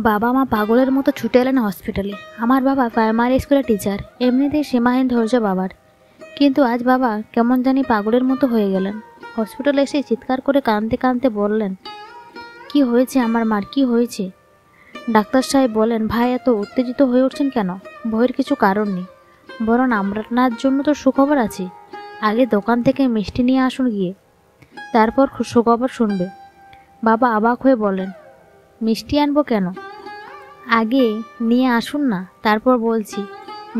বাবা মা পাগলের মতো ছুটে এলেন হসপিটালে। আমার বাবা প্রাইমারি স্কুলের টিচার, এমনিতেই সীমাহীন ধৈর্য বাবার, কিন্তু আজ বাবা কেমন জানি পাগলের মতো হয়ে গেলেন। হসপিটালে এসে চিৎকার করে কাঁদতে কাঁদতে বললেন, কি হয়েছে আমার মার, কি হয়েছে? ডাক্তার সাহেব বলেন, ভাই এত উত্তেজিত হয়ে উঠছেন কেন? ভয়ের কিছু কারণ নেই, বরং আপনার জন্য তো সুখবর আছে। আগে দোকান থেকে মিষ্টি নিয়ে আসুন গিয়ে, তারপর সুখবর শুনবে। বাবা অবাক হয়ে বলেন, মিষ্টি আনবো কেন? আগে নিয়ে আসুন না, তারপর বলছি।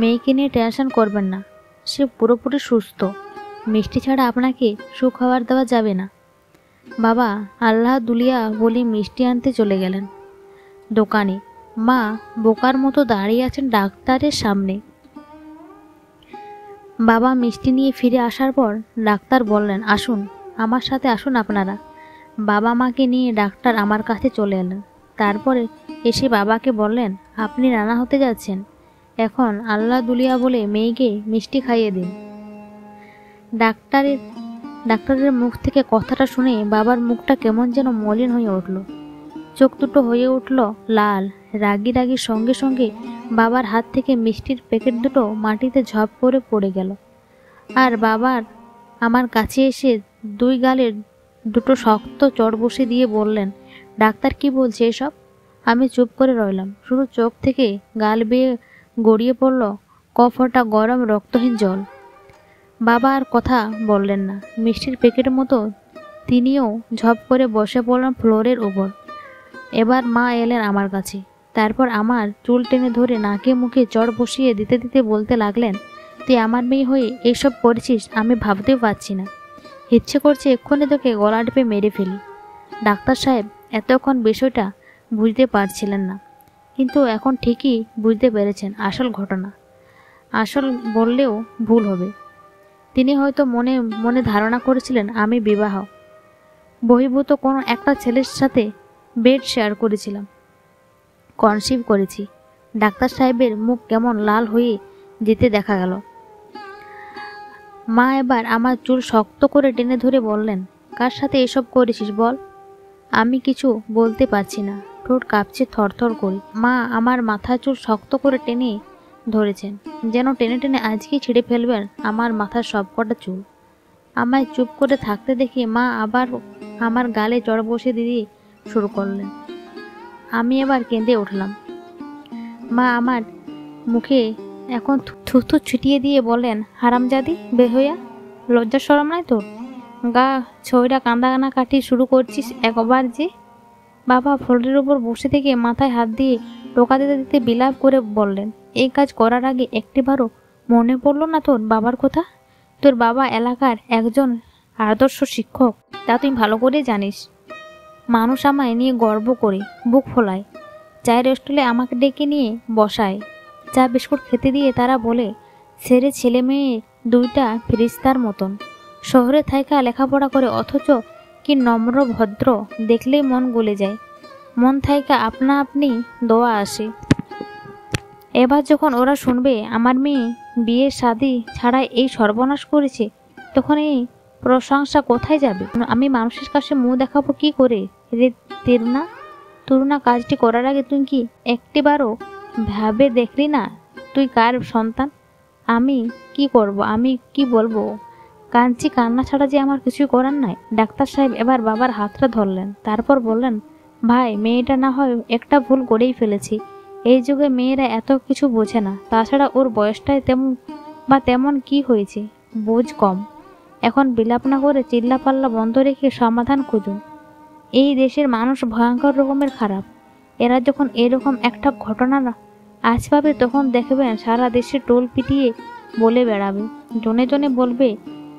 মেয়েকে নিয়ে টেনশন করবেন না, সে পুরোপুরি সুস্থ। মিষ্টি ছাড়া আপনাকে সুখবর দেওয়া যাবে না। বাবা আল্লাহ দুলিয়া বলে মিষ্টি আনতে চলে গেলেন। দোকানে মা বোকার মতো দাঁড়িয়ে আছেন ডাক্তারের সামনে। বাবা মিষ্টি নিয়ে ফিরে আসার পর ডাক্তার বললেন, আসুন আমার সাথে আসুন আপনারা। বাবা মাকে নিয়ে ডাক্তার আমার কাছে চলে এলেন। তারপরে এসে বাবাকে বললেন, আপনি রান্না হতে যাচ্ছেন, এখন আল্লাহ দুলিয়া বলে মেয়েকে মিষ্টি খাইয়ে দিন। ডাক্তারের মুখ থেকে কথাটা শুনে বাবার মুখটা কেমন যেন মলিন হয়ে উঠল, চোখ দুটো হয়ে উঠল লাল। রাগি রাগি সঙ্গে সঙ্গে বাবার হাত থেকে মিষ্টির প্যাকেট দুটো মাটিতে ঝপ করে পড়ে গেল। আর বাবার আমার কাছে এসে দুই গালের দুটো শক্ত চড় বসে দিয়ে বললেন, ডাক্তার কি বলছে এসব? আমি চুপ করে রইলাম। শুধু চোখ থেকে গাল বেয়ে গড়িয়ে পড়ল কফটা গরম রক্তহীন জল। বাবা আর কথা বললেন না। মিষ্টির প্যাকেটের মতো তিনিও ঝপ করে বসে পড়লেন ফ্লোরের উপর। এবার মা এলেন আমার কাছে। তারপর আমার চুল টেনে ধরে নাকে মুখে চড় বসিয়ে দিতে দিতে বলতে লাগলেন, তুই আমার মেয়ে হয়ে এইসব করেছিস আমি ভাবতেও পারছি না। ইচ্ছে করছে এক্ষুনি তোকে গলা টিপে মেরে ফেলি। ডাক্তার সাহেব এতক্ষণ বিষয়টা বুঝতে পারছিলেন না, কিন্তু এখন ঠিকই বুঝতে পেরেছেন আসল ঘটনা। আসল বললেও ভুল হবে। তিনি হয়তো মনে মনে ধারণা করেছিলেন আমি বিবাহ বহির্ভূত কোনো একটা ছেলের সাথে বেড শেয়ার করেছিলাম, কনসিভ করেছি। ডাক্তার সাহেবের মুখ কেমন লাল হয়ে যেতে দেখা গেল। মা এবার আমার চুল শক্ত করে টেনে ধরে বললেন, কার সাথে এসব করেছিস বল? আমি কিছু বলতে পারছি না, ঠোঁট কাঁপছে থরথর করে। মা আমার মাথার চুল শক্ত করে টেনে ধরেছেন, যেন টেনে টেনে আজকেই ছিঁড়ে ফেলবেন আমার মাথার সবকটা চুল। আমায় চুপ করে থাকতে দেখে মা আবার আমার গালে চড় বসে দিয়ে শুরু করলেন। আমি এবার কেঁদে উঠলাম। মা আমার মুখে এখন থুথু ছিটিয়ে দিয়ে বলেন, হারামজাদি বেহইয়া, লজ্জা শরম নাই তোর? গা ছয়টা কান্দা কাটি শুরু করছিস একবার যে। বাবা ফ্লোরের উপর বসে থেকে মাথায় হাত দিয়ে টোকা দিতে দিতে বিলাপ করে বললেন, এই কাজ করার আগে একটিবারও মনে পড়ল না তোর বাবার কথা? তোর বাবা এলাকার একজন আদর্শ শিক্ষক, তা তুই ভালো করে জানিস। মানুষ আমায় নিয়ে গর্ব করে বুক ফোলায়, চায়ের স্টলে আমাকে ডেকে নিয়ে বসায়, চা বিস্কুট খেতে দিয়ে তারা বলে ছেড়ে ছেলে মেয়ে দুইটা ফেরেশতার মতন। শহরে থাইকা লেখাপড়া করে, অথচ কি নম্র ভদ্র, দেখলেই মন গলে যায়। মন থাইকা আপনা আপনি দোয়া আসে। এবার যখন ওরা শুনবে আমার মেয়ে বিয়ে শাদি ছাড়াই এই সর্বনাশ করেছে, তখন এই প্রশংসা কোথায় যাবে? আমি মানুষের কাছে মুখ দেখাবো কি করে রে তরুণা? কাজটি করার আগে তুই কি একটিবারও ভাবে দেখলি না তুই কার সন্তান? আমি কি করব, আমি কি বলবো? কাঁদছি, কান্না ছাড়া যে আমার কিছুই করার নাই। ডাক্তার সাহেব এবার বাবার হাতটা ধরলেন, তারপর বললেন, ভাই মেয়েটা না হয় একটা ভুল করেই ফেলেছি। এই যুগে মেয়েরা এত কিছু বোঝে না, তাছাড়া ওর বয়সটাই তেমন কি হয়েছে, বোঝ কম। এখন বিলাপ না করে চিল্লাপাল্লা বন্ধ রেখে সমাধান খুঁজুন। এই দেশের মানুষ ভয়ঙ্কর রকমের খারাপ। এরা যখন এরকম একটা ঘটনা আজ পাবে, তখন দেখবেন সারা দেশে টোল পিটিয়ে বলে বেড়াবে, জনে জনে বলবে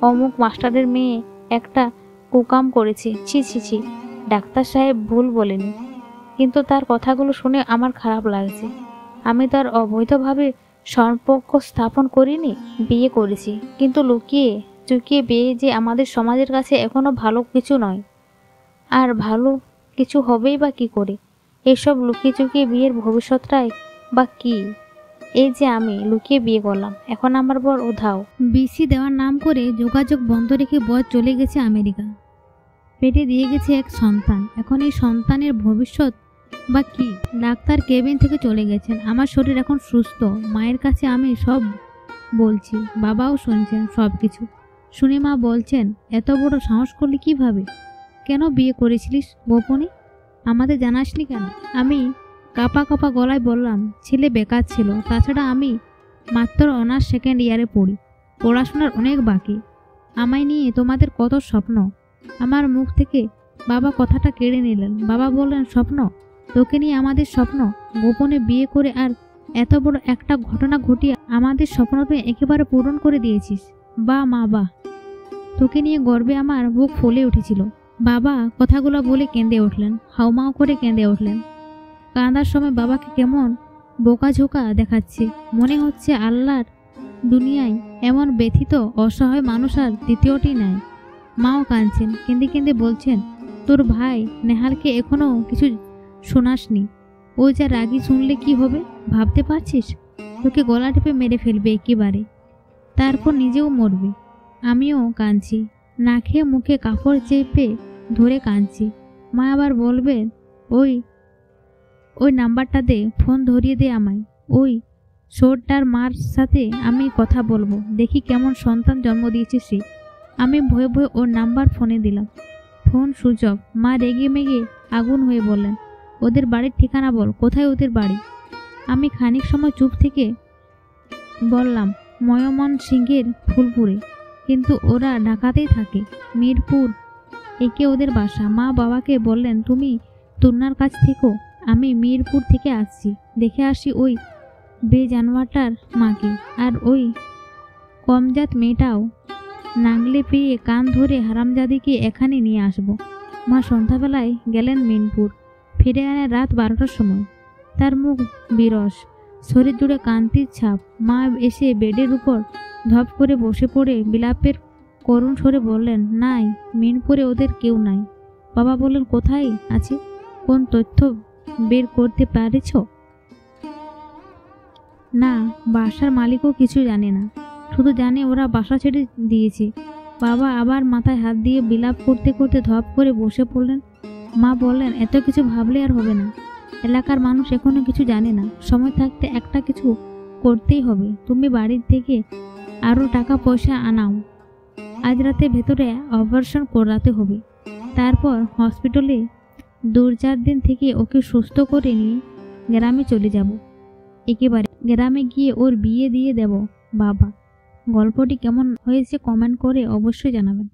অমুক মাস্টারের মেয়ে একটা কুকাম করেছে। ছি ছি ছি, ডাক্তার সাহেব ভুল বলেনি, কিন্তু তার কথাগুলো শুনে আমার খারাপ লাগছে। আমি তার অবৈধভাবে সম্পর্ক স্থাপন করিনি, বিয়ে করেছি, কিন্তু লুকিয়ে চুকিয়ে বিয়ে যে আমাদের সমাজের কাছে এখনো ভালো কিছু নয়। আর ভালো কিছু হবেই বা কি করে? এসব লুকিয়ে চুকিয়ে বিয়ের ভবিষ্যৎটাই বা কি? এই যে আমি লুকিয়ে বিয়ে করলাম, এখন আমার বর উধাও। বিসি দেওয়ার নাম করে যোগাযোগ বন্ধ রেখে বর চলে গেছে আমেরিকা। পেটে দিয়ে গেছে এক সন্তান। এখন এই সন্তানের ভবিষ্যৎ বা কি? ডাক্তার কেবিন থেকে চলে গেছেন, আমার শরীর এখন সুস্থ। মায়ের কাছে আমি সব বলছি, বাবাও শুনছেন সব কিছু। শুনে মা বলছেন, এত বড় সাহস করলি কিভাবে? কেন বিয়ে করেছিলিস গোপনে? আমাদের জানাসনি কেন? আমি কাঁপা কাঁপা গলায় বললাম, ছেলে বেকার ছিল, তাছাড়া আমি মাত্র অনার্স সেকেন্ড ইয়ারে পড়ি, পড়াশোনার অনেক বাকি। আমায় নিয়ে তোমাদের কত স্বপ্ন। আমার মুখ থেকে বাবা কথাটা কেড়ে নিলেন। বাবা বললেন, স্বপ্ন? তোকে নিয়ে আমাদের স্বপ্ন? গোপনে বিয়ে করে আর এত বড় একটা ঘটনা ঘটিয়ে আমাদের স্বপ্ন তুই একেবারে পূরণ করে দিয়েছিস। বাহ মা বাহ, তোকে নিয়ে গর্বে আমার বুক ফুলে উঠেছিল। বাবা কথাগুলো বলে কেঁদে উঠলেন, হাউমাউ করে কেঁদে উঠলেন। কাঁদার সময় বাবাকে কেমন বোকাঝোকা দেখাচ্ছে, মনে হচ্ছে আল্লাহর দুনিয়ায় এমন ব্যথিত অসহায় মানুষ আর দ্বিতীয়টি নাই। মাও কাঁদছেন, কেঁদে কেঁদে বলছেন, তোর ভাই নেহালকে এখনো কিছু শোনাসনি? ও যা রাগি, শুনলে কি হবে ভাবতে পারছিস? তোকে গলা টিপে মেরে ফেলবে একেবারে, তারপর নিজেও মরবে। আমিও কাঁদছি, না খেয়ে মুখে কাপড় চেপে ধরে কাঁদছি। মা আবার বলবেন, ওই ওই নাম্বারটা দে, ফোন ধরিয়ে দে আমায়। ওই শোরটার মার সাথে আমি কথা বলবো, দেখি কেমন সন্তান জন্ম দিয়েছে সে। আমি ভয়ে ভয়ে ওর নাম্বার ফোনে দিলাম। Phone switch off. মা রেগে মেগে আগুন হয়ে বললেন, ওদের বাড়ির ঠিকানা বল, কোথায় ওদের বাড়ি? আমি খানিক সময় চুপ থেকে বললাম, ময়মনসিংহের ফুলপুরে, কিন্তু ওরা ঢাকাতেই থাকে, মিরপুর একে ওদের বাসা। মা বাবাকে বললেন, তুমি তুন্নার কাছ থেকো, আমি মিরপুর থেকে আসছি, দেখে আসি ওই বেজানোয়ারটার মাকে, আর ওই কমজাত মেয়েটাও নাগলে পেয়ে কান ধরে হারামজাদিকে এখানে নিয়ে আসব। মা সন্ধ্যাবেলায় গেলেন মিনপুর, ফিরে এলেন রাত 12টার সময়। তার মুখ বিরস, শরীর জুড়ে কান্তির ছাপ। মা এসে বেডের উপর ধপ করে বসে পড়ে বিলাপের করুণ স্বরে বললেন, নাই, মিনপুরে ওদের কেউ নাই। বাবা বললেন, কোথায় আছে? কোন তথ্য বের করতে পারেছ? না, বাসার মালিকও কিছু জানে না, শুধু জানে ওরা বাসা ছেড়ে দিয়েছে। বাবা আবার মাথায় হাত দিয়ে বিলাপ করতে করতে ধপ করে বসে পড়লেন। মা বললেন, এত কিছু ভাবলে আর হবে না, এলাকার মানুষ এখনো কিছু জানে না, সময় থাকতে একটা কিছু করতেই হবে। তুমি বাড়ির থেকে আরও টাকা পয়সা আনাও, আজ রাতে ভেতরে অপারেশন করাতে হবে, তারপর হসপিটালে 2-4 দিন থেকে ওকে সুস্থ করে নিয়ে গ্রামে চলে যাব। একেবারে গ্রামে গিয়ে ওর বিয়ে দিয়ে দেব। বাবা, গল্পটি কেমন হয়েছে কমেন্ট করে অবশ্যই জানাবেন।